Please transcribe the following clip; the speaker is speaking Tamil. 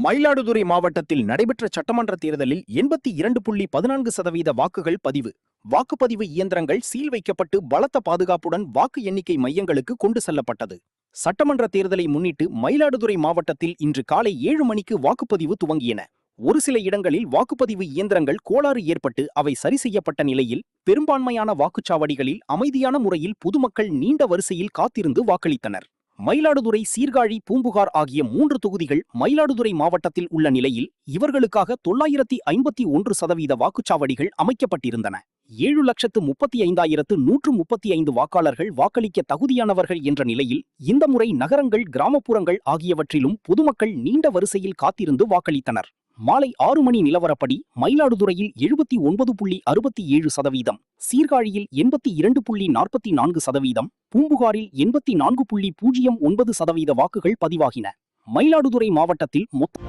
மயிலாடுதுறை மாவட்டத்தில் நடைபெற்ற சட்டமன்ற தேர்தலில் 82.14% வாக்குகள் பதிவு. வாக்குப்பதிவு இயந்திரங்கள் சீல் வைக்கப்பட்டு பலத்த பாதுகாப்புடன் வாக்கு எண்ணிக்கை மையங்களுக்கு கொண்டு செல்லப்பட்டது. சட்டமன்ற தேர்தலை முன்னிட்டு மயிலாடுதுறை மாவட்டத்தில் இன்று காலை 7 மணிக்கு வாக்குப்பதிவு துவங்கியன. ஒரு சில இடங்களில் வாக்குப்பதிவு இயந்திரங்கள் கோளாறு ஏற்பட்டு அவை சரி செய்யப்பட்ட நிலையில் பெரும்பான்மையான வாக்குச்சாவடிகளில் அமைதியான முறையில் பொதுமக்கள் நீண்ட வரிசையில் காத்திருந்து வாக்களித்தனர். மயிலாடுதுறை, சீர்காழி, பூம்புகார் ஆகிய 3 தொகுதிகள் மயிலாடுதுறை மாவட்டத்தில் உள்ள நிலையில் இவர்களுக்காக 951% வாக்குச்சாவடிகள் அமைக்கப்பட்டிருந்தன. 7,35,135 வாக்காளர்கள் வாக்களிக்க தகுதியானவர்கள் என்ற நிலையில் இந்த முறை நகரங்கள், கிராமப்புறங்கள் ஆகியவற்றிலும் பொதுமக்கள் நீண்ட வரிசையில் காத்திருந்து வாக்களித்தனர். மாலை 6 மணி நிலவரப்படி மயிலாடுதுறையில் 79.67%, சீர்காழியில் 82.44%, பூம்புகாரில் 84.09% வாக்குகள் பதிவாகின. மயிலாடுதுறை மாவட்டத்தில் மொத்தம்